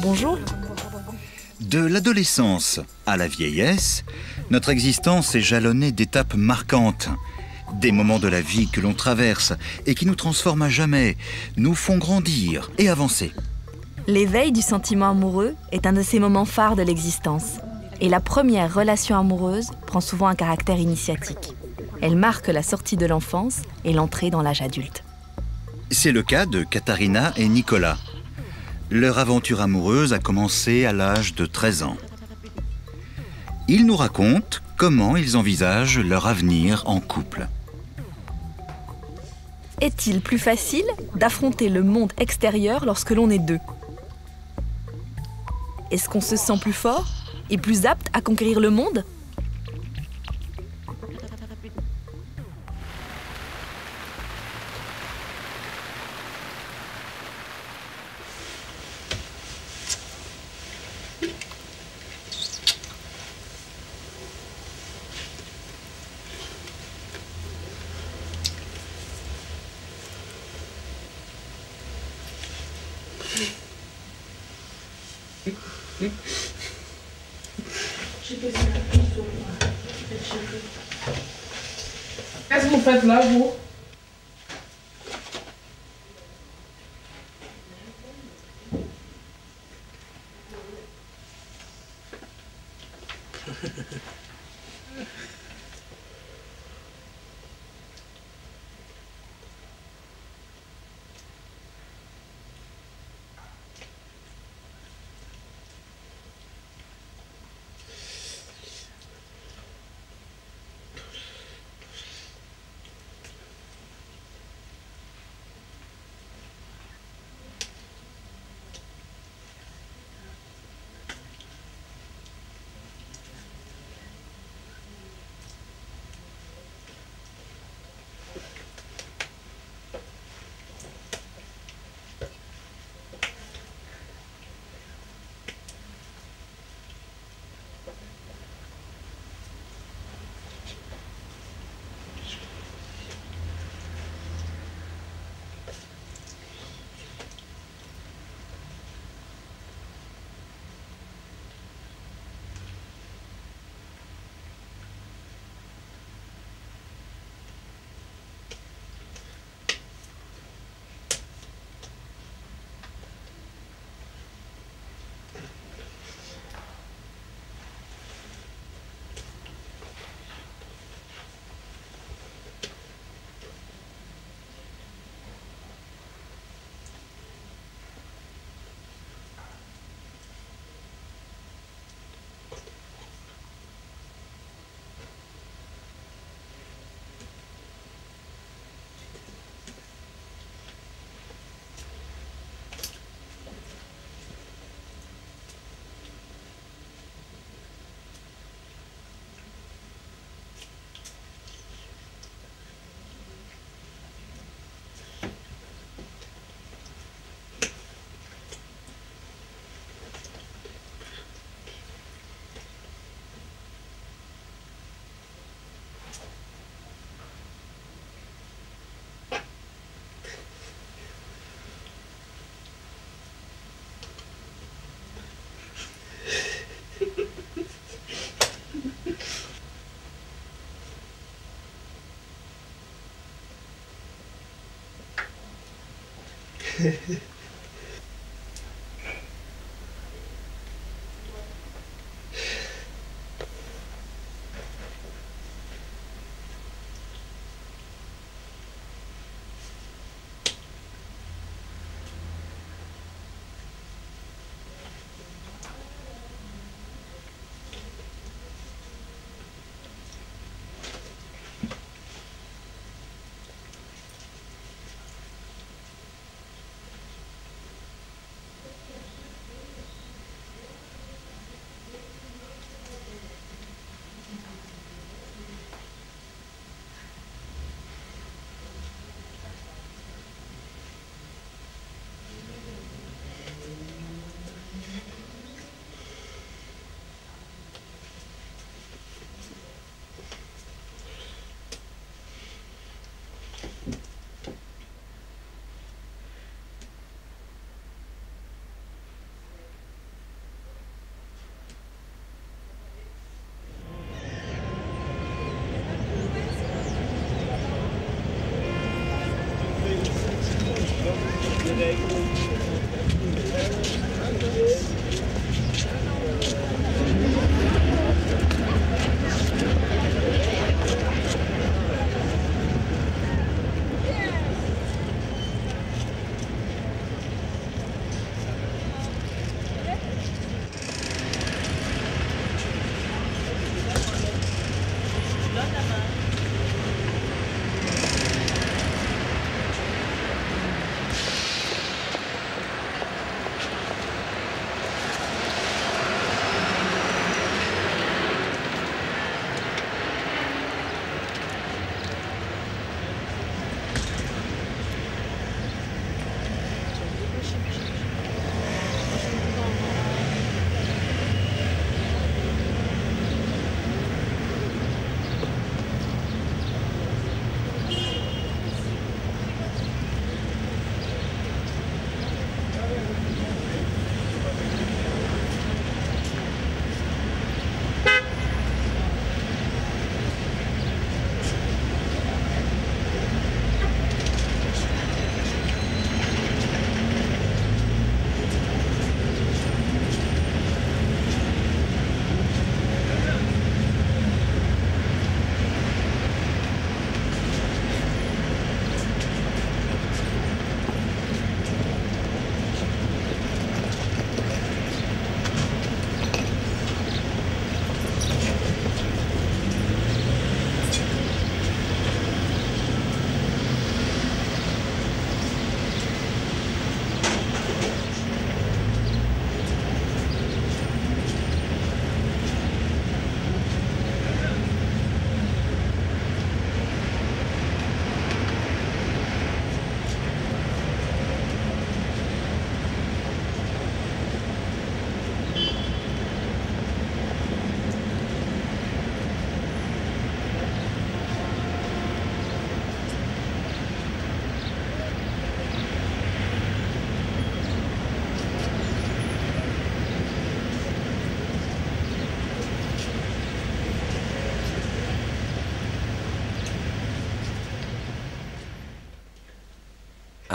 Bonjour. De l'adolescence à la vieillesse, notre existence est jalonnée d'étapes marquantes. Des moments de la vie que l'on traverse et qui nous transforment à jamais, nous font grandir et avancer. L'éveil du sentiment amoureux est un de ces moments phares de l'existence. Et la première relation amoureuse prend souvent un caractère initiatique. Elle marque la sortie de l'enfance et l'entrée dans l'âge adulte. C'est le cas de Katharina et Nicolas. Leur aventure amoureuse a commencé à l'âge de 13 ans. Ils nous racontent comment ils envisagent leur avenir en couple. Est-il plus facile d'affronter le monde extérieur lorsque l'on est deux? Est-ce qu'on se sent plus fort et plus apte à conquérir le monde? Qu'est-ce que vous faites là, vous?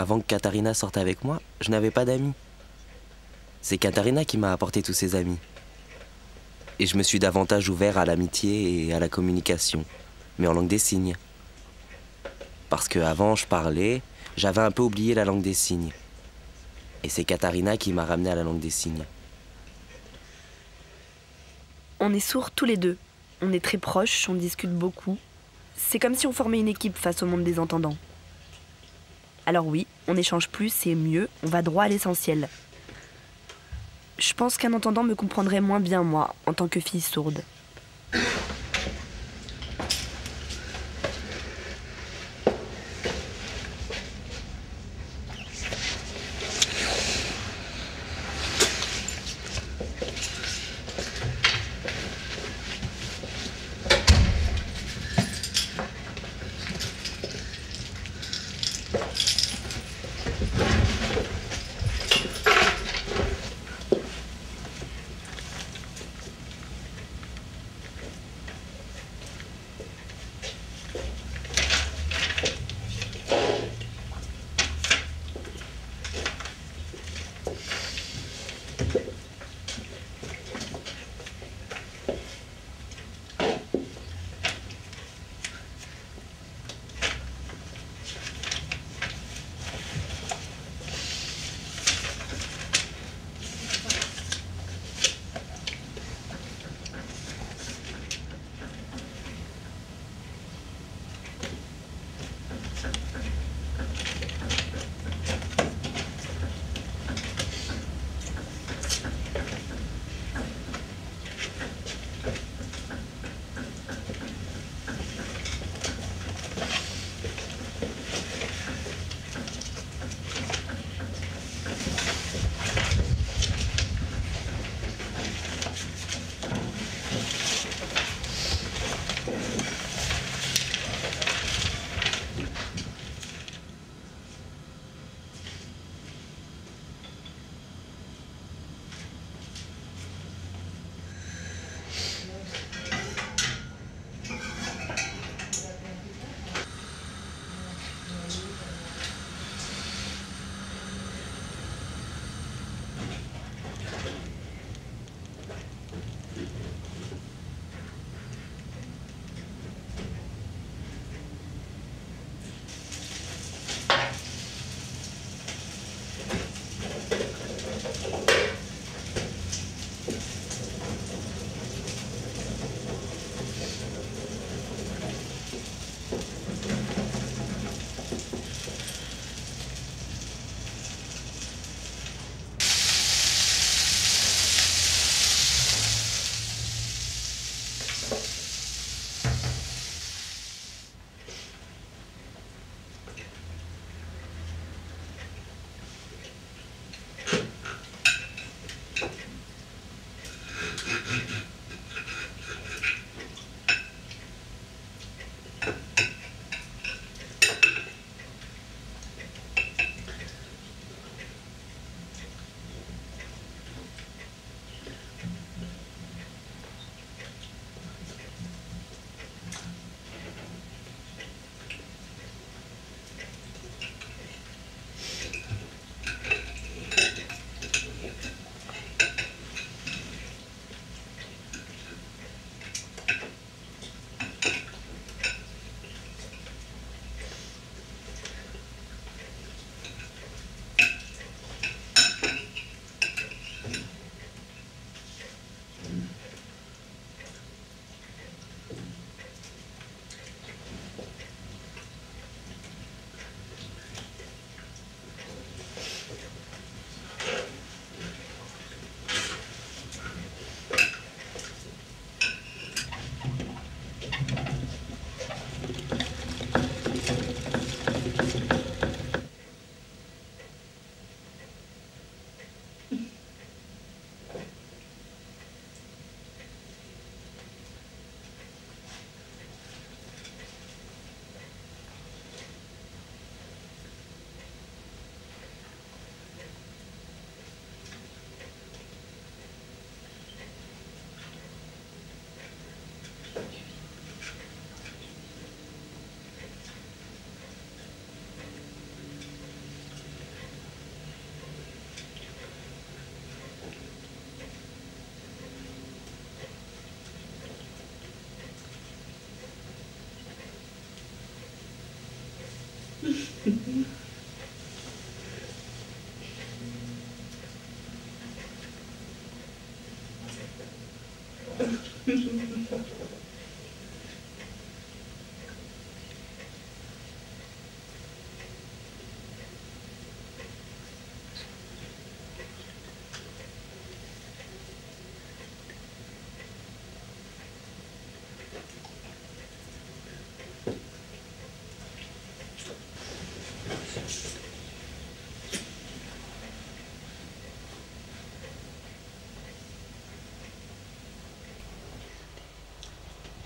Avant que Katharina sorte avec moi, je n'avais pas d'amis. C'est Katharina qui m'a apporté tous ses amis. Et je me suis davantage ouvert à l'amitié et à la communication, mais en langue des signes. Parce qu'avant, je parlais, j'avais un peu oublié la langue des signes. Et c'est Katharina qui m'a ramené à la langue des signes. On est sourds tous les deux. On est très proches, on discute beaucoup. C'est comme si on formait une équipe face au monde des entendants. Alors oui, on échange plus et mieux, on va droit à l'essentiel. Je pense qu'un entendant me comprendrait moins bien, moi, en tant que fille sourde.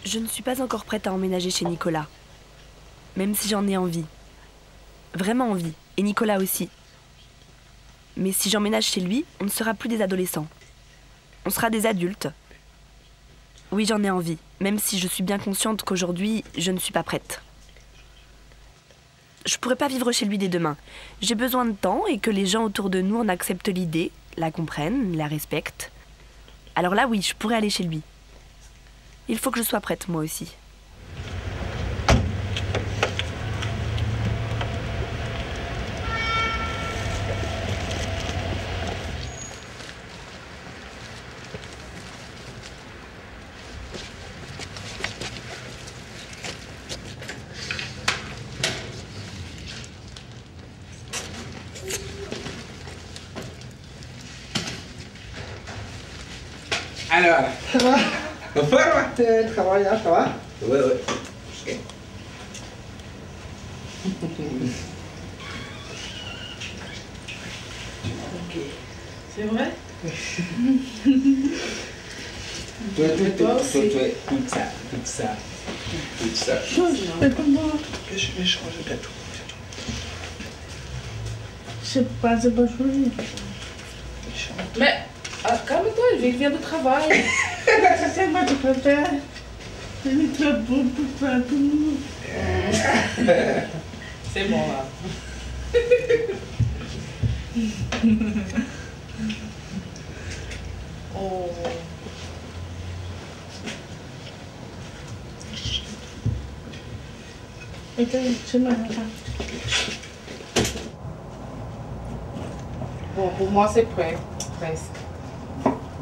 Je ne suis pas encore prête à emménager chez Nicolas. Même si j'en ai envie. Vraiment envie. Et Nicolas aussi. Mais si j'emménage chez lui, on ne sera plus des adolescents. On sera des adultes. Oui, j'en ai envie. Même si je suis bien consciente qu'aujourd'hui, je ne suis pas prête. Je pourrais pas vivre chez lui dès demain. J'ai besoin de temps et que les gens autour de nous en acceptent l'idée, la comprennent, la respectent. Alors là, oui, je pourrais aller chez lui. Il faut que je sois prête, moi aussi. Alors, ça va? Bonsoir, tu travailles là, ça va? Oui, oui. Ok. C'est vrai? Toi, tout ça. Je mange le gâteau. Je sais pas, c'est pas joli. Mais, calme-toi, je viens de travail. C'est moi qui préfère. C'est très beau pour faire tout le monde. C'est bon là. Oh. Ok, c'est mal. Bon, pour moi c'est prêt, presque.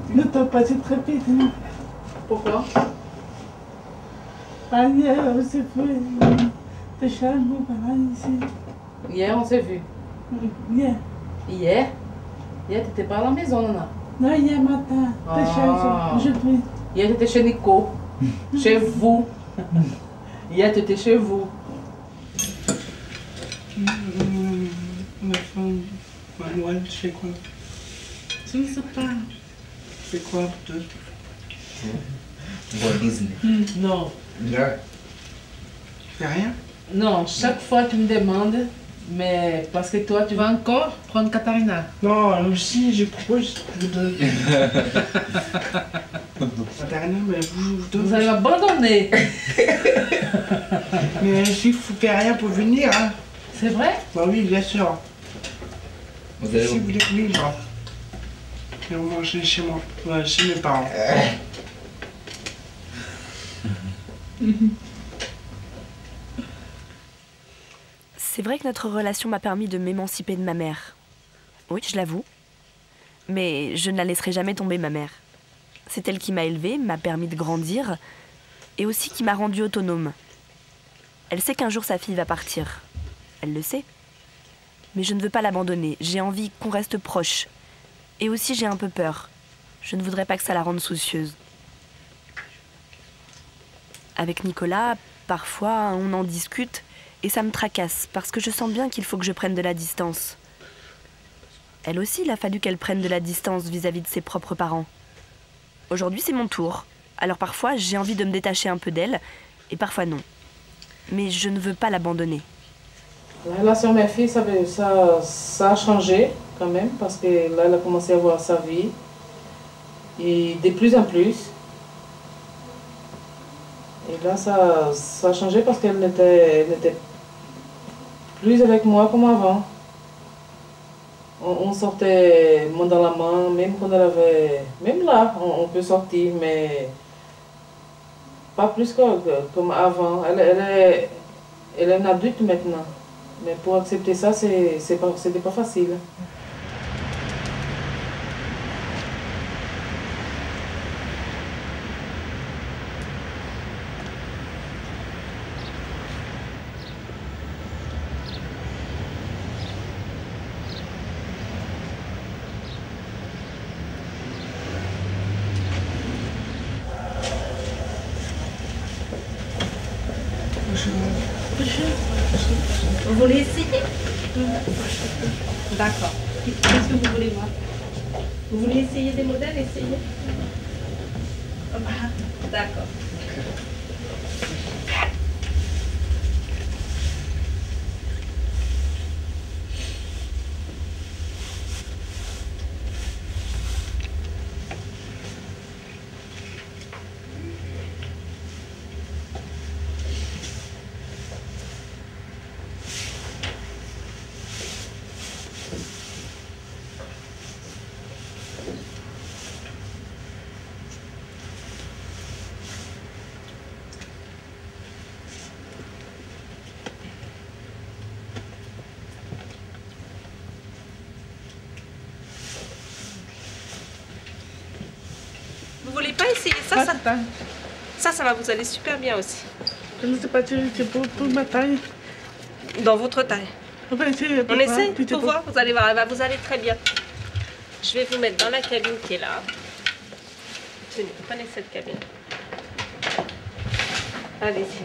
Ne t'as pas été très vite. Hein. Pourquoi? Hier, on s'est fait des chambres ici. Hier, on s'est vu. Hier. Hier? Hier, t'étais pas à la maison, Nana? Non, hier matin. Des chambres aujourd'hui. Hier, t'étais chez Nico. Chez vous. Hier, t'étais chez vous. Ma femme, Manuel, tu fais quoi? Je ne sais pas. C'est quoi pour toi? Walt Disney. Non. Là. Tu fais rien? Non, chaque fois tu me demandes, mais parce que toi, tu vas encore prendre Katharina. Non, aussi, je propose vous deux. Katharina, mais vous deux. Vous allez m'abandonner. Mais si vous faites rien pour venir, hein? C'est vrai? Bah oui, bien sûr. Vous Si allez vous voulez venir, et on mange chez moi, ouais, chez mes parents. C'est vrai que notre relation m'a permis de m'émanciper de ma mère. Oui, je l'avoue. Mais je ne la laisserai jamais tomber, ma mère. C'est elle qui m'a élevée, m'a permis de grandir, et aussi qui m'a rendue autonome. Elle sait qu'un jour sa fille va partir. Elle le sait. Mais je ne veux pas l'abandonner. J'ai envie qu'on reste proches. Et aussi j'ai un peu peur. Je ne voudrais pas que ça la rende soucieuse. Avec Nicolas, parfois on en discute et ça me tracasse parce que je sens bien qu'il faut que je prenne de la distance. Elle aussi, il a fallu qu'elle prenne de la distance vis-à-vis de ses propres parents. Aujourd'hui, c'est mon tour. Alors parfois, j'ai envie de me détacher un peu d'elle et parfois non. Mais je ne veux pas l'abandonner. La relation avec ma fille, ça a changé quand même, parce que là, elle a commencé à avoir sa vie. Et de plus en plus. Et là, ça a changé parce qu'elle n'était plus avec moi comme avant. On sortait main dans la main, même quand elle avait... Même là, on peut sortir, mais pas plus comme avant. Elle est une adulte maintenant. Mais pour accepter ça, c'était pas facile. Vous voulez essayer? D'accord. Qu'est-ce que vous voulez voir? Vous voulez essayer des modèles? Essayez. D'accord. Vous voulez pas essayer ça? Ça va vous aller super bien aussi. Je ne sais pas si c'est pour ma taille. Dans votre taille. On va essayer. On essaie pour voir, vous allez voir, elle va vous aller très bien. Je vais vous mettre dans la cabine qui est là. Tenez, prenez cette cabine. Allez-y.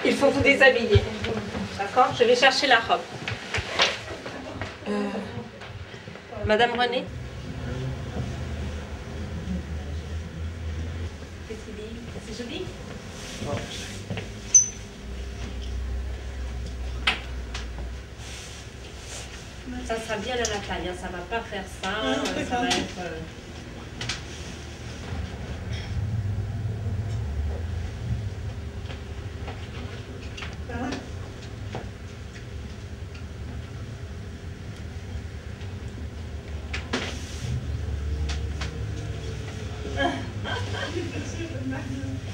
Il faut vous déshabiller. D'accord? Je vais chercher la robe. Madame Renée? Qu'est-ce qu'il dit? C'est joli? Ça sera bien à la taille, hein. Ça va pas faire ça, ça va être...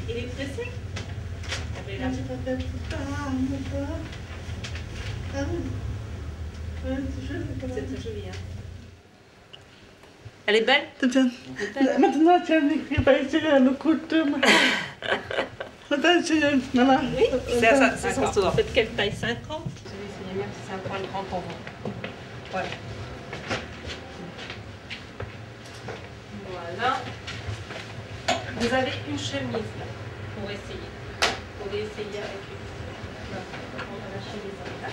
Il est pressé? C'est joli, hein? Elle est belle? Maintenant, tu vas essayer le couteau. Oui, c'est son tour. Faites quelle taille? 50? Je vais essayer, même si c'est un point grand pour vous. Voilà. Voilà. Vous avez une chemise là, pour essayer. Vous pouvez essayer avec une. On va lâcher les autres là.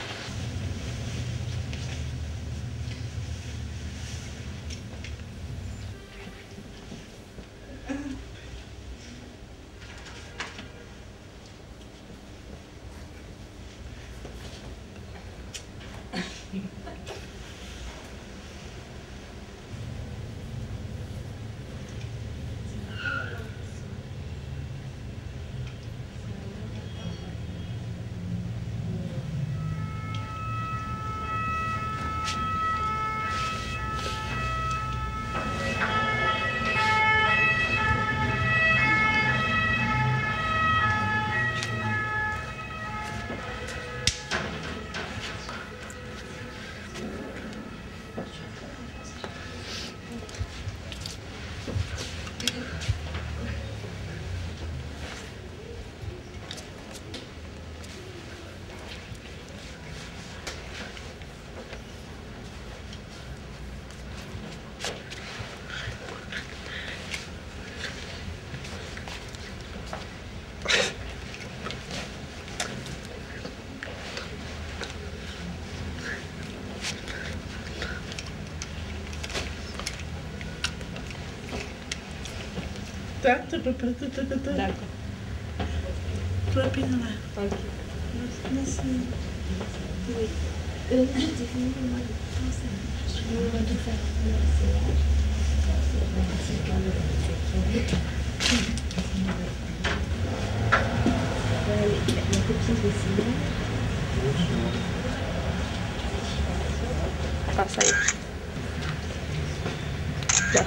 D'accord. Tu vas bien là. Ok. Merci. Oui. J'étais venue le mois de français. Je suis venue de faire la copine de Simon. Ah, ça y est. Là.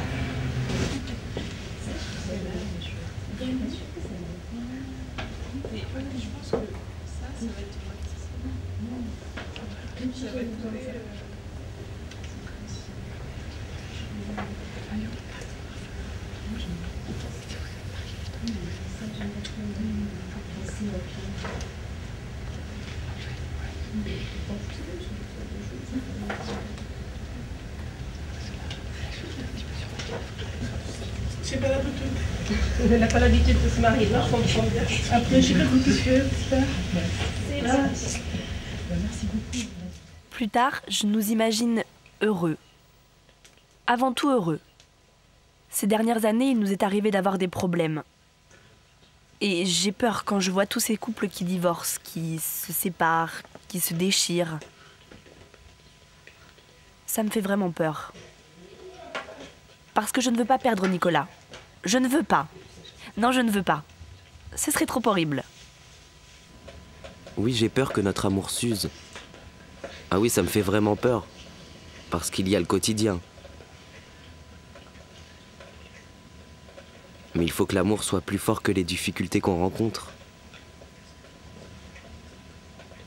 Je sais pas l'habitude. Elle n'a pas l'habitude de se marier, là je comprends bien. Après, je sais pas ce que c'est là. Merci beaucoup. Plus tard, je nous imagine heureux. Avant tout heureux. Ces dernières années, il nous est arrivé d'avoir des problèmes. Et j'ai peur quand je vois tous ces couples qui divorcent, qui se séparent, qui se déchirent. Ça me fait vraiment peur. Parce que je ne veux pas perdre Nicolas. Je ne veux pas. Non, je ne veux pas. Ce serait trop horrible. Oui, j'ai peur que notre amour s'use. Ah oui, ça me fait vraiment peur. Parce qu'il y a le quotidien. Mais il faut que l'amour soit plus fort que les difficultés qu'on rencontre.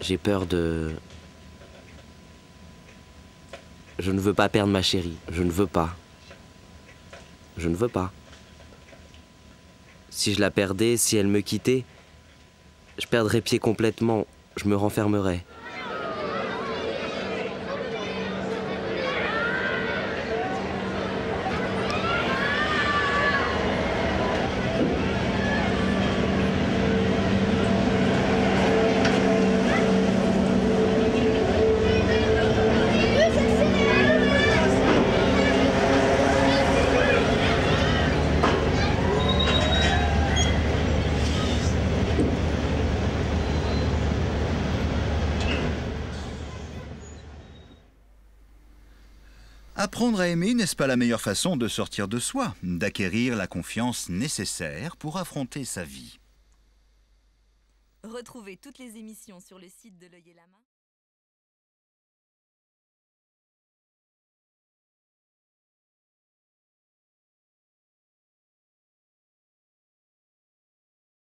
J'ai peur de... Je ne veux pas perdre ma chérie. Je ne veux pas. Je ne veux pas. Si je la perdais, si elle me quittait, je perdrais pied complètement. Je me renfermerais. Apprendre à aimer, n'est-ce pas la meilleure façon de sortir de soi, d'acquérir la confiance nécessaire pour affronter sa vie? Retrouvez toutes les émissions sur le site de L'Œil et la Main.